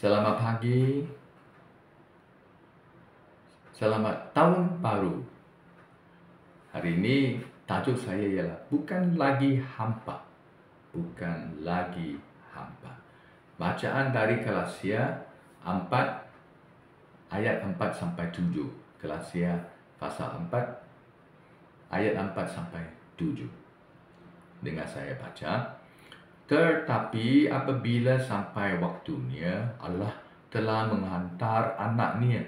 Selamat pagi, selamat tahun baru. Hari ini tajuk saya ialah bukan lagi hampa. Bukan lagi hampa. Bacaan dari Galatia 4 ayat 4 sampai 7. Galatia pasal 4 ayat 4 sampai 7. Dengar saya baca. Tetapi apabila sampai waktunya, Allah telah menghantar anaknya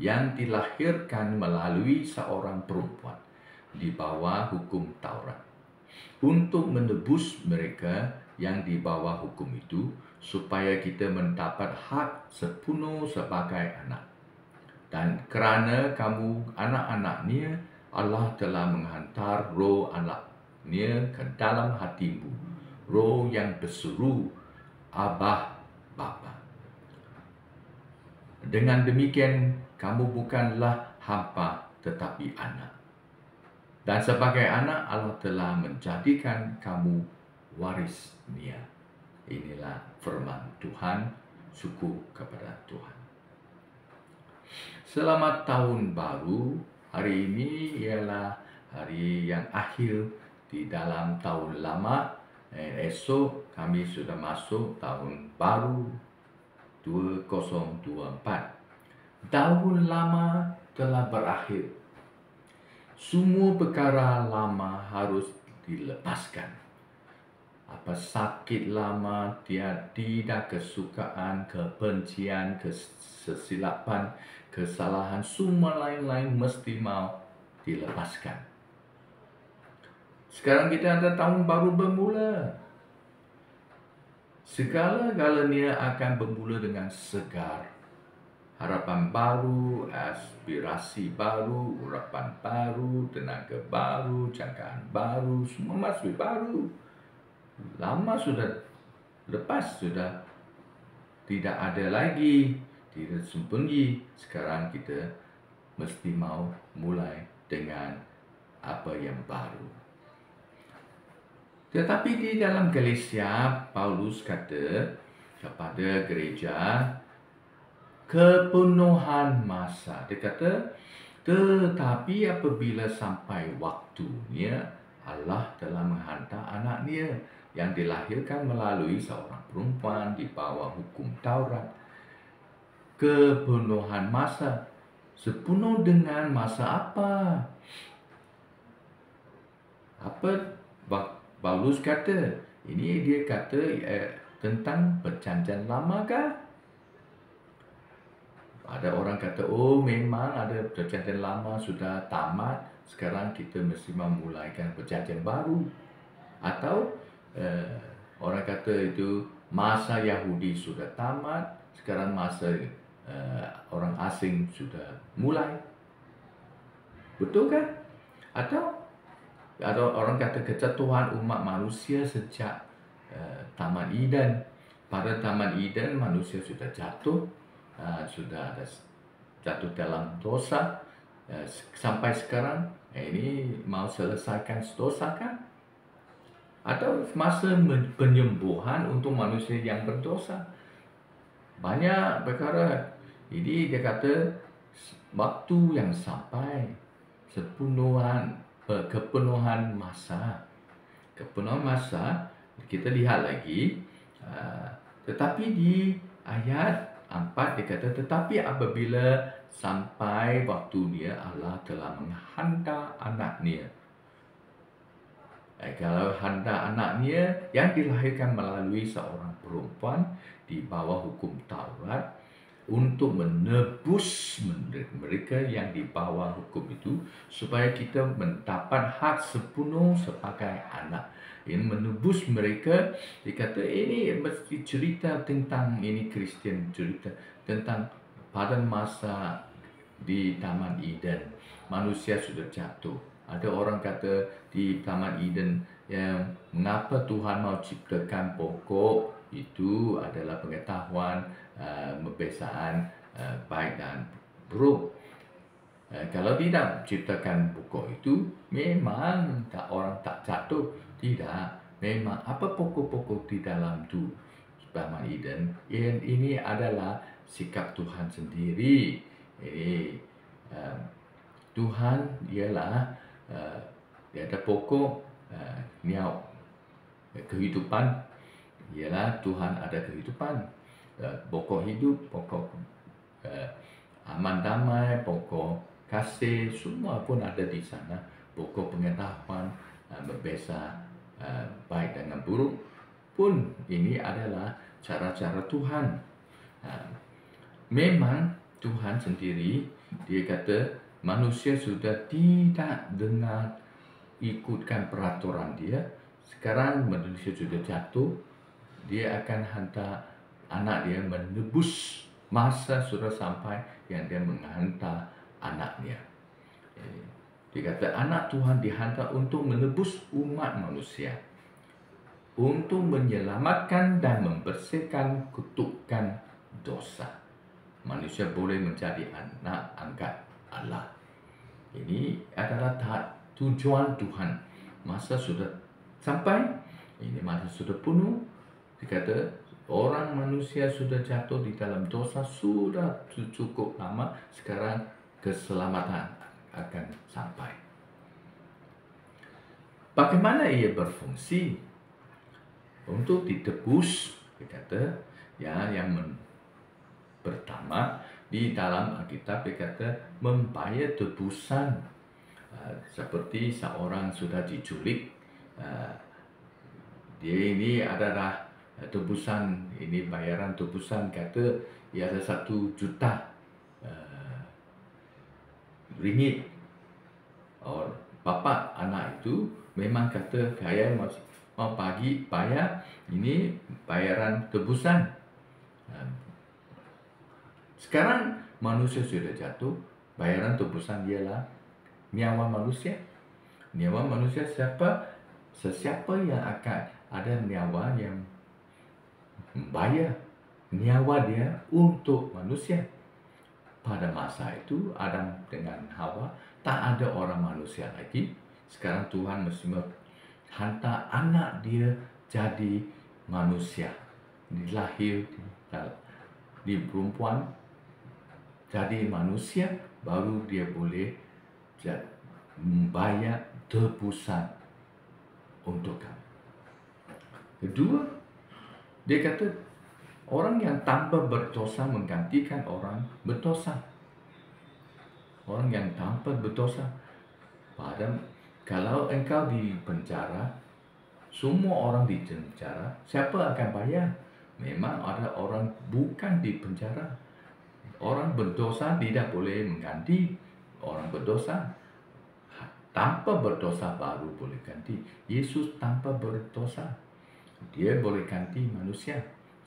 yang dilahirkan melalui seorang perempuan di bawah hukum Taurat untuk menebus mereka yang di bawah hukum itu, supaya kita mendapat hak sepenuh sebagai anak. Dan kerana kamu anak-anaknya, Allah telah menghantar roh anaknya ke dalam hatimu, roh yang berseru, Abah, Bapa. Dengan demikian, kamu bukanlah hampa tetapi anak. Dan sebagai anak, Allah telah menjadikan kamu warisnya. Inilah firman Tuhan. Syukur kepada Tuhan. Selamat tahun baru. Hari ini ialah hari yang akhir di dalam tahun lama. Esok kami sudah masuk tahun baru 2024. Tahun lama telah berakhir. Semua perkara lama harus dilepaskan. Apa sakit lama, tidak kesukaan, kebencian, kesilapan, kesalahan, semua lain-lain mesti mau dilepaskan. Sekarang kita ada tahun baru bermula. Segala-galanya akan bermula dengan segar. Harapan baru, aspirasi baru, urapan baru, tenaga baru, jangkaan baru, semua masih baru. Lama sudah lepas, sudah tidak ada lagi, tidak sembunyi. Sekarang kita mesti mau mulai dengan apa yang baru. Tetapi di dalam Galatia, Paulus kata kepada gereja, kepenuhan masa. Dia kata, tetapi apabila sampai waktunya, Allah telah menghantar anaknya yang dilahirkan melalui seorang perempuan di bawah hukum Taurat. Kepenuhan masa. Sepenuh dengan masa apa? Apa Paulus kata? Ini dia kata tentang perjanjian lama kah? Ada orang kata, oh memang ada perjanjian lama sudah tamat, sekarang kita mesti memulaikan perjanjian baru. Atau orang kata itu masa Yahudi sudah tamat, sekarang masa orang asing sudah mulai. Betulkah? Atau ada orang kata kejatuhan umat manusia sejak Taman Eden. Pada Taman Eden manusia sudah jatuh, sudah ada jatuh dalam dosa, sampai sekarang ini mau selesaikan dosa kan? Atau masa penyembuhan untuk manusia yang berdosa. Banyak perkara. Jadi dia kata waktu yang sampai kepenuhan masa. Kepenuhan masa kita lihat lagi. Tetapi di ayat 4 dia kata, tetapi apabila sampai waktunya, Allah telah menghantar anaknya. Kalau hantar anaknya yang dilahirkan melalui seorang perempuan di bawah hukum Taurat untuk menebus mereka yang di bawah hukum itu, supaya kita mendapat hak sepenuh sebagai anak. Ini menebus mereka. Dikata ini mesti cerita tentang ini Kristian, cerita tentang pada masa di Taman Eden manusia sudah jatuh. Ada orang kata di Taman Eden yang mengapa Tuhan mau ciptakan pokok itu adalah pengetahuan perbezaan baik dan buruk. Kalau tidak ciptakan pokok itu, memang orang tak jatuh. Tidak, memang apa pokok-pokok di dalam itu Taman Eden, ini adalah sikap Tuhan sendiri. Ini Tuhan ialah dia ada pokok kehidupan, ialah Tuhan ada kehidupan, pokok hidup, pokok aman damai, pokok kasih, semua pun ada di sana. Pokok pengetahuan, berbeza baik dengan buruk pun, ini adalah cara-cara Tuhan. Memang Tuhan sendiri, dia kata manusia sudah tidak dengar ikutkan peraturan dia. Sekarang manusia sudah jatuh, dia akan hantar anak dia menebus. Masa sudah sampai yang dia menghantar anaknya. Dia kata anak Tuhan dihantar untuk menebus umat manusia, untuk menyelamatkan dan membersihkan kutukan dosa. Manusia boleh menjadi anak angkat Allah. Ini adalah tujuan Tuhan. Masa sudah sampai, ini masa sudah penuh. Dia kata orang manusia sudah jatuh di dalam dosa sudah cukup lama. Sekarang keselamatan akan sampai. Bagaimana ia berfungsi? Untuk ditebus, dia kata, yang pertama di dalam Alkitab dia kata membayar tebusan. Seperti seorang sudah diculik, dia ini adalah tebusan, ini bayaran tebusan, kata ia ada 1 juta ringgit. Bapa anak itu memang kata saya mau bayar ini bayaran tebusan. Sekarang manusia sudah jatuh, bayaran tebusan ialah nyawa manusia. Nyawa manusia sesiapa yang akan ada nyawa yang membayar nyawa dia untuk manusia. Pada masa itu Adam dengan Hawa tak ada orang manusia lagi. Sekarang Tuhan mesti hantar anak dia jadi manusia, dilahir di perempuan jadi manusia, baru dia boleh membayar tebusan untuk kamu. Kedua, dia kata orang yang tanpa berdosa menggantikan orang berdosa. Orang yang tanpa berdosa. Padahal kalau engkau di penjara, semua orang di penjara, siapa akan bayar? Memang ada orang bukan di penjara. Orang berdosa tidak boleh mengganti orang berdosa. Tanpa berdosa baru boleh ganti. Yesus tanpa berdosa, dia boleh ganti manusia.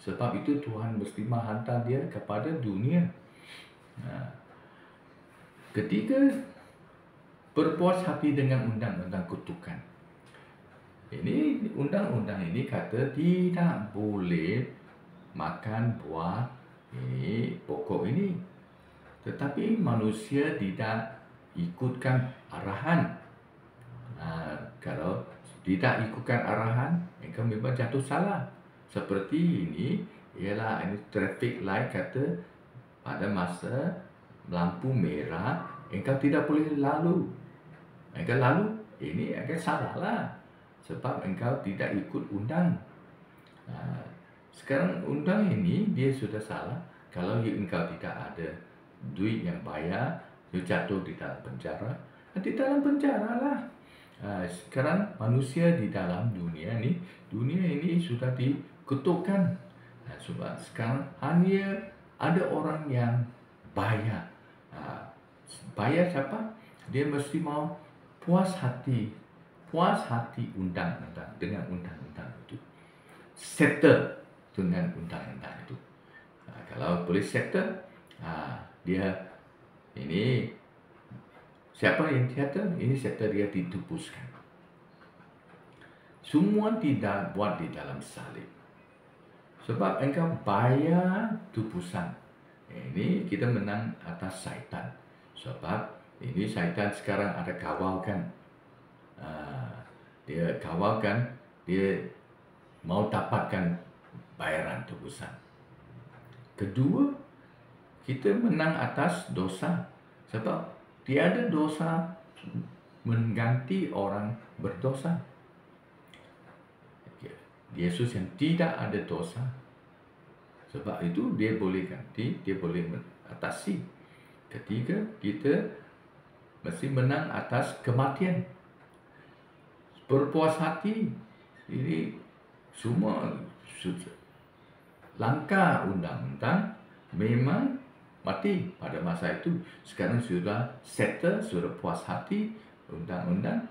Sebab itu Tuhan mesti menghantar dia kepada dunia. Ketiga, berpuas hati dengan undang-undang kutukan. Ini undang-undang ini kata tidak boleh makan buah ini, pokok ini. Tetapi manusia tidak ikutkan arahan. Kalau tidak ikutkan arahan, mereka memang jatuh salah. Seperti ini ialah ini traffic light, kata pada masa lampu merah engkau tidak boleh lalu. Engkau lalu, ini akan salah lah. Sebab engkau tidak ikut undang. Sekarang undang ini dia sudah salah. Kalau engkau tidak ada duit yang bayar, you jatuh di dalam penjara. Di dalam penjara lah. Sekarang manusia di dalam dunia ini sudah dikutukkan. Sebab sekarang hanya ada orang yang bayar. Bayar siapa? Dia mesti mau puas hati undang-undang, dengan undang-undang itu. Settle dengan undang-undang itu. Kalau boleh settle, dia ini siapa yang settle? Ini settle dia ditebuskan. Semua tidak buat di dalam salib. Sebab engkau bayar tebusan. Ini kita menang atas syaitan. Sebab ini syaitan sekarang ada kawalkan. Dia kawalkan, dia mau dapatkan bayaran tebusan. Kedua, kita menang atas dosa. Sebab tiada dosa mengganti orang berdosa. Yesus yang tidak ada dosa. Sebab itu dia boleh ganti, dia boleh mengatasi. Ketiga, kita mesti menang atas kematian. Berpuas hati, ini semua langkah undang-undang memang mati pada masa itu. Sekarang sudah settle, sudah puas hati, undang-undang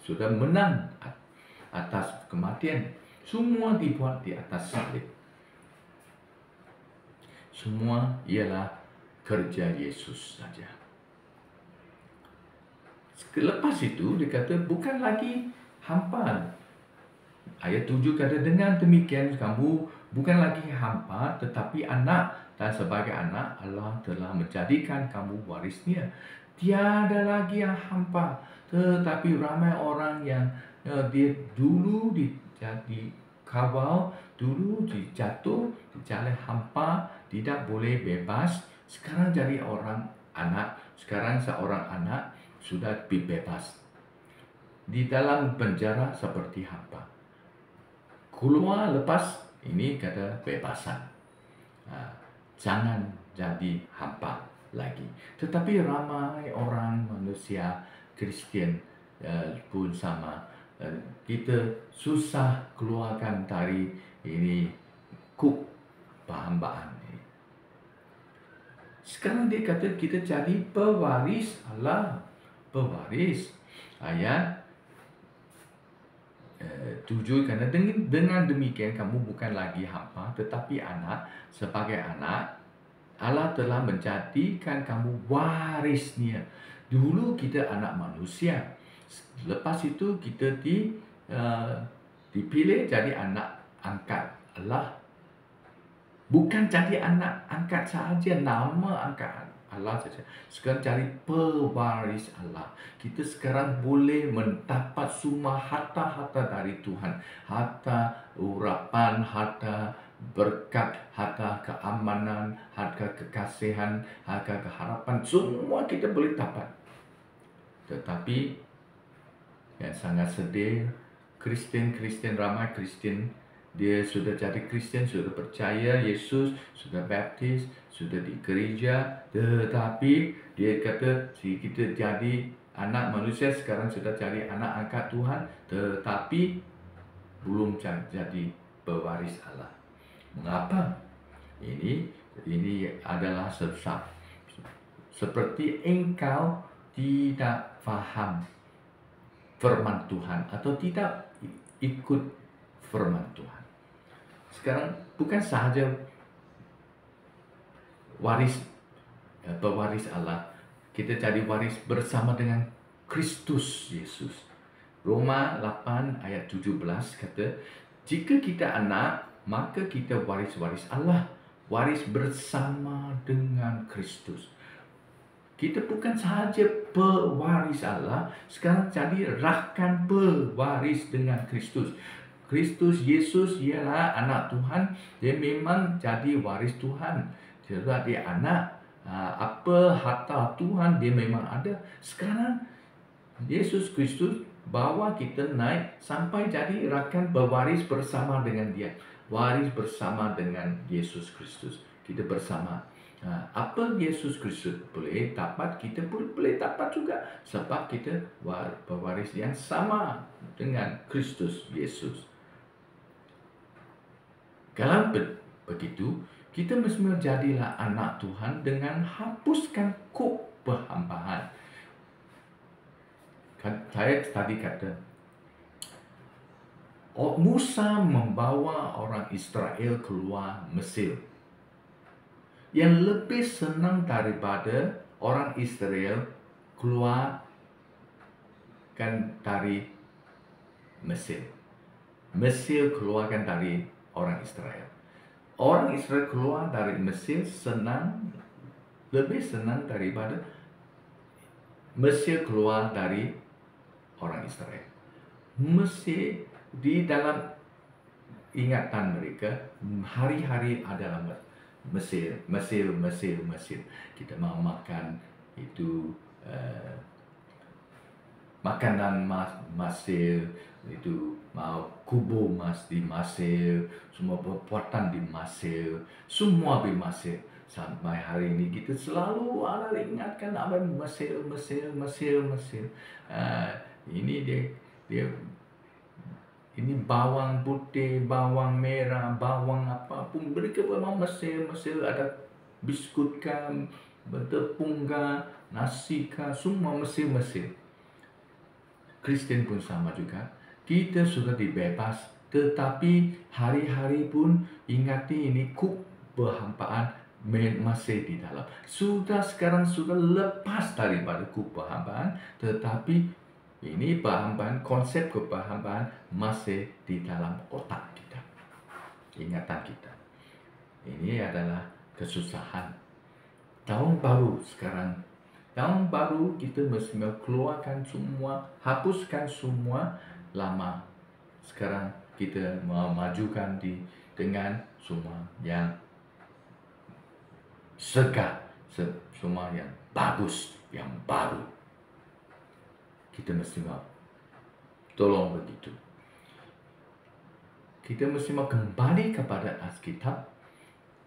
sudah menang atas kematian. Semua dibuat di atas salib. Semua ialah kerja Yesus saja. Lepas itu dia kata bukan lagi hampa. Ayat 7 kata dengan demikian kamu bukan lagi hampa tetapi anak, dan sebagai anak Allah telah menjadikan kamu warisnya. Tiada lagi yang hampa, tetapi ramai orang yang dia dulu jadi kawal, dulu dijatuh, dijatuh hampa, tidak boleh bebas. Sekarang jadi orang anak, sekarang seorang anak sudah bebas. Di dalam penjara seperti hampa. Keluar lepas, ini kata bebasan. Jangan jadi hampa lagi. Tetapi ramai orang manusia Kristian pun sama. Kita susah keluarkan dari ini kuk perhambaan ini. Sekarang dia kata kita jadi pewaris Allah. Pewaris. Ayat 7 kerana dengan demikian kamu bukan lagi hampa tetapi anak. Sebagai anak Allah telah menjadikan kamu warisnya. Dulu kita anak manusia, lepas itu kita dipilih jadi anak angkat Allah. Bukan jadi anak angkat sahaja, nama angkat Allah saja. Sekarang cari pewaris Allah. Kita sekarang boleh mendapat semua harta-harta dari Tuhan. Harta urapan, harta berkat, harta keamanan, harta kekasihan, harta keharapan. Semua kita boleh dapat. Tetapi yang sangat sedih, Kristen, ramai Kristen, dia sudah jadi Kristen, sudah percaya Yesus, sudah baptis, sudah di gereja, tetapi dia kata kita jadi anak manusia, sekarang sudah jadi anak angkat Tuhan, tetapi belum jadi pewaris Allah. Mengapa? Ini adalah sebab seperti engkau tidak faham firman Tuhan atau tidak ikut firman Tuhan. Sekarang bukan sahaja pewaris Allah, kita jadi waris bersama dengan Kristus Yesus. Roma 8 ayat 17 kata, jika kita anak, maka kita waris-waris Allah, waris bersama dengan Kristus. Kita bukan sahaja pewaris Allah, sekarang jadi rakan pewaris dengan Kristus. Kristus Yesus ialah anak Tuhan, dia memang jadi waris Tuhan. Sebab dia anak, apa harta Tuhan dia memang ada. Sekarang Yesus Kristus bawa kita naik sampai jadi rakan pewaris bersama dengan dia. Waris bersama dengan Yesus Kristus. Kita bersama. Apa Yesus Kristus boleh dapat, kita pun boleh dapat juga. Sebab kita pewaris yang sama dengan Kristus Yesus. Kalau begitu, kita mesti menjadilah anak Tuhan dengan hapuskan kuk perhambaan. Saya tadi kata, Musa membawa orang Israel keluar Mesir. Yang lebih senang daripada orang Israel keluar dari Mesir. Mesir keluarkan dari orang Israel. Orang Israel keluar dari Mesir lebih senang daripada Mesir keluar dari orang Israel. Mesir di dalam ingatan mereka hari-hari adalah Mesir. Kita mau makan itu makanan Mesir, itu mau kubu di Mesir, semua perbuatan di Mesir, semua di Mesir. Sampai hari ini kita selalu ada ingatkan apa Mesir. Ini dia ini bawang putih, bawang merah, bawang apapun mereka memang Mesir ada biskut kan, tepung kan, nasi kan, semua Mesir. Kristen pun sama juga. Kita sudah dibebas, tetapi hari-hari pun ingati ini kehampaan masih di dalam. Sekarang sudah lepas daripada kehampaan, tetapi ini kehampaan, konsep kehampaan masih di dalam otak kita, ingatan kita. Ini adalah kesusahan. Tahun baru sekarang. Tahun baru kita mesti keluarkan semua, hapuskan semua lama. Sekarang kita memajukan dengan semua yang segar, semua yang bagus, yang baru. Kita mesti mau tolong begitu. Kita mesti mau kembali kepada Alkitab,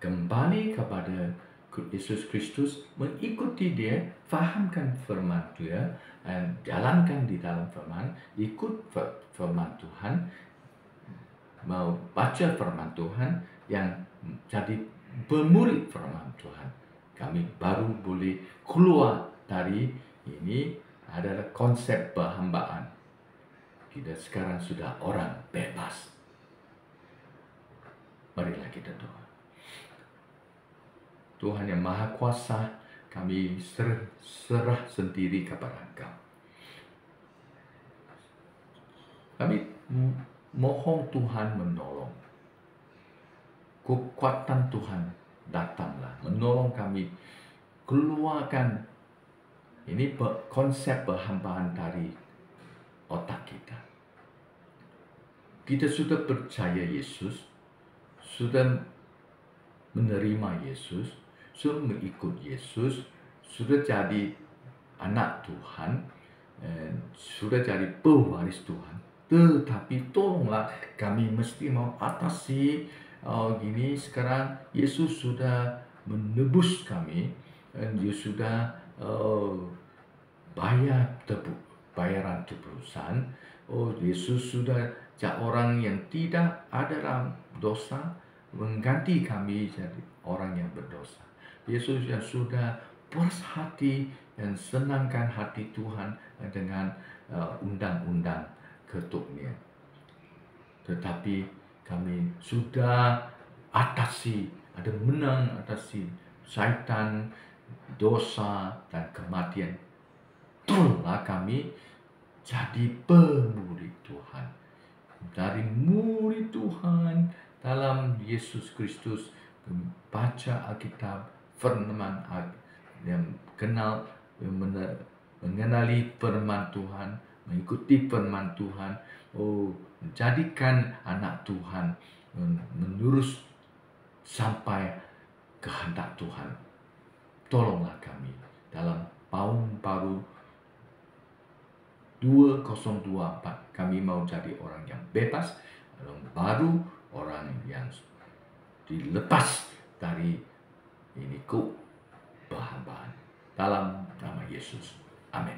kembali kepada Yesus Kristus, mengikuti Dia, fahamkan firman Dia, dan jalankan di dalam firman, ikut firman Tuhan, mau baca firman Tuhan, yang jadi pemurid firman Tuhan. Kami baru boleh keluar dari ini adalah konsep perhambaan. Kita sekarang sudah orang bebas. Marilah kita doa. Tuhan yang Maha Kuasa, kami serah sendiri kepada Engkau. Kami mohon Tuhan menolong. Kekuatan Tuhan datanglah, menolong kami keluarkan ini konsep perhambaan dari otak kita. Kita sudah percaya Yesus, sudah menerima Yesus, sudah mengikut Yesus, sudah jadi anak Tuhan, sudah jadi pewaris Tuhan. Tetapi tolonglah kami mesti mau atasi gini. Sekarang Yesus sudah menebus kami, dan Dia sudah bayaran tebusan. Yesus sudah jadi orang yang tidak ada dosa, mengganti kami jadi orang yang berdosa. Yesus yang sudah puas hati dan senangkan hati Tuhan dengan undang-undang ketuknya. Tetapi kami sudah menang atasi syaitan, dosa, dan kematian. Tolonglah kami jadi pemurid Tuhan. Dari murid Tuhan dalam Yesus Kristus, baca Alkitab, firman yang mengenali firman Tuhan, mengikuti firman Tuhan, menjadikan anak Tuhan, menurus sampai kehendak Tuhan. Tolonglah kami dalam tahun baru 2024, kami mau jadi orang yang bebas, orang baru, orang yang dilepas dari ini perhambaan. Dalam nama Yesus. Amin.